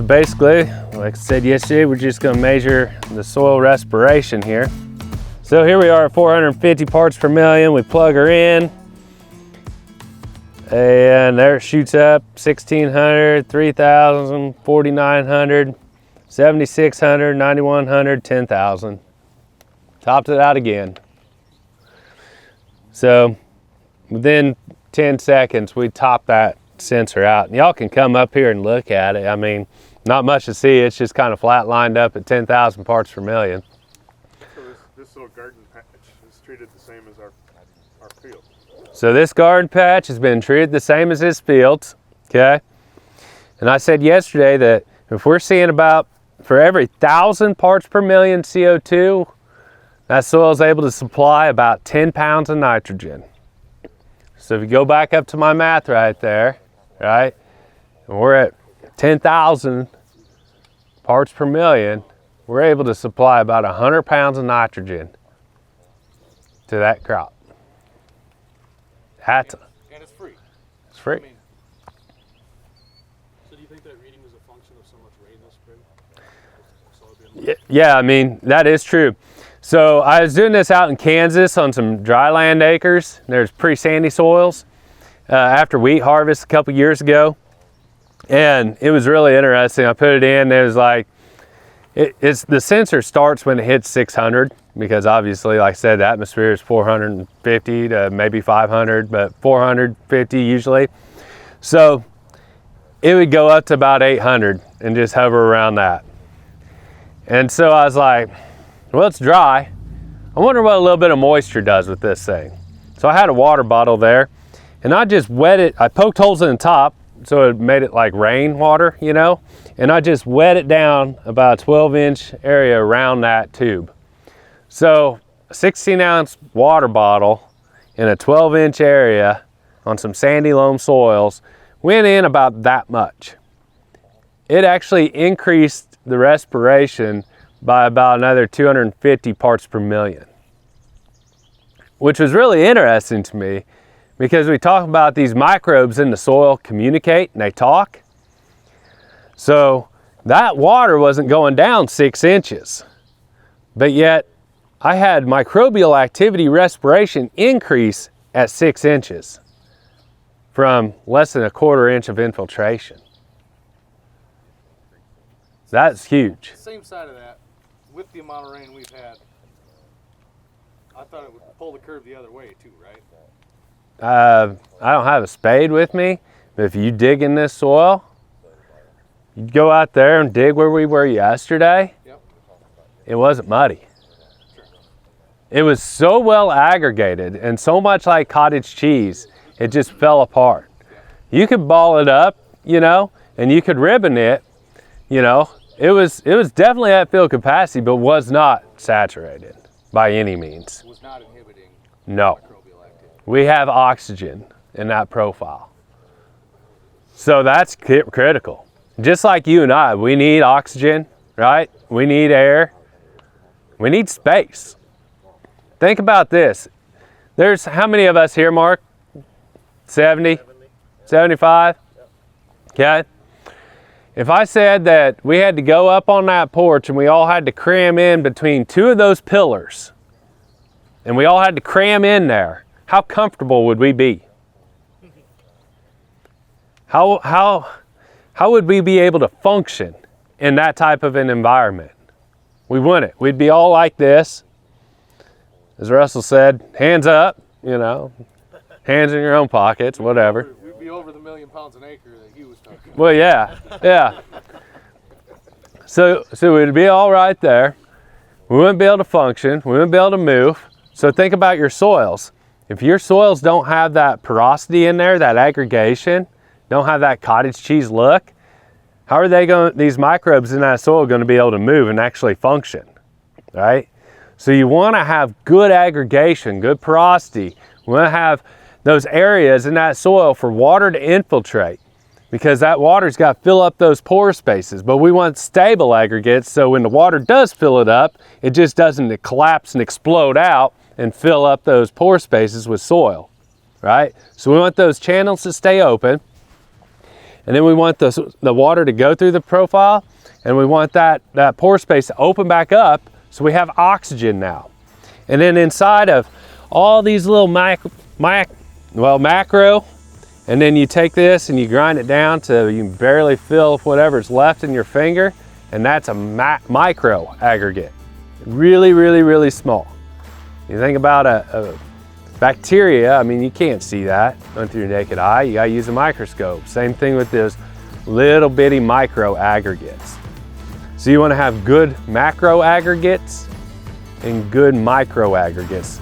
So basically, like I said yesterday, we're just gonna measure the soil respiration here. So here we are at 450 parts per million. We plug her in, and there it shoots up 1,600, 3,000, 4,900, 7,600, 9,100, 10,000. Topped it out again. So within 10 seconds, we top that sensor out. And y'all can come up here and look at it. I mean, not much to see. It's just kind of flat lined up at 10,000 parts per million. So this little garden patch is treated the same as our field. So this garden patch has been treated the same as his fields, okay? And I said yesterday that if we're seeing about, for every 1,000 parts per million CO2, that soil is able to supply about 10 pounds of nitrogen. So if you go back up to my math right there, right, and we're at 10,000 parts per million, we're able to supply about 100 pounds of nitrogen to that crop. And it's free. It's free. I mean, so do you think that reading is a function of so much rain this spring? Yeah, I mean, that is true. So I was doing this out in Kansas on some dry land acres. There's pretty sandy soils after wheat harvest a couple years ago. And it was really interesting. I put it in, it was like, it's the sensor starts when it hits 600, because obviously, like I said, the atmosphere is 450 to maybe 500, but 450 usually. So it would go up to about 800 and just hover around that. And so I was like, well, it's dry. I wonder what a little bit of moisture does with this thing. So I had a water bottle there, and I just wet it. I poked holes in the top, so it made it like rain water, you know? And I just wet it down about a 12-inch area around that tube. So a 16-ounce water bottle in a 12-inch area on some sandy loam soils went in about that much. It actually increased the respiration by about another 250 parts per million, which was really interesting to me, because we talk about these microbes in the soil communicate and they talk. So that water wasn't going down 6 inches, but yet I had microbial activity respiration increase at 6 inches from less than a 1/4 inch of infiltration. That's huge. Same side of that, with the amount of rain we've had, I thought it would pull the curve the other way too, right? I don't have a spade with me, but if you dig in this soil, you go out there and dig where we were yesterday, Yep. It wasn't muddy. It was so well aggregated and so much like cottage cheese, it just fell apart. You could ball it up, you know, and you could ribbon it, you know. It was definitely at field capacity, but was not saturated by any means. It was not inhibiting No. microbial activity. We have oxygen in that profile. So that's critical. Just like you and I, we need oxygen, right? We need air. We need space. Think about this. There's how many of us here, Mark? 70? 75? Okay. If I said that we had to go up on that porch and we all had to cram in between two of those pillars, and we all had to cram in there, how comfortable would we be? How would we be able to function in that type of an environment? We wouldn't. We'd be all like this. As Russell said, hands up, you know, hands in your own pockets, whatever. We'd be over the 1,000,000 pounds an acre that he was talking about. Well, yeah. So we'd be all right there. We wouldn't be able to function. We wouldn't be able to move. So think about your soils. If your soils don't have that porosity in there, that aggregation, don't have that cottage cheese look, how are these microbes in that soil going to be able to move and actually function, right? So you want to have good aggregation, good porosity. We want to have those areas in that soil for water to infiltrate, because that water's got to fill up those pore spaces. But we want stable aggregates, so when the water does fill it up, it just doesn't collapse and explode out and fill up those pore spaces with soil, right? So we want those channels to stay open. And then we want the water to go through the profile, and we want that pore space to open back up so we have oxygen now. And then inside of all these little macro, and then you take this and you grind it down to you can barely fill whatever's left in your finger, and that's a micro aggregate. Really, really, really small. You think about a bacteria, I mean, you can't see that with your naked eye. You gotta use a microscope. Same thing with those little bitty micro aggregates. So you wanna have good macro aggregates and good micro aggregates.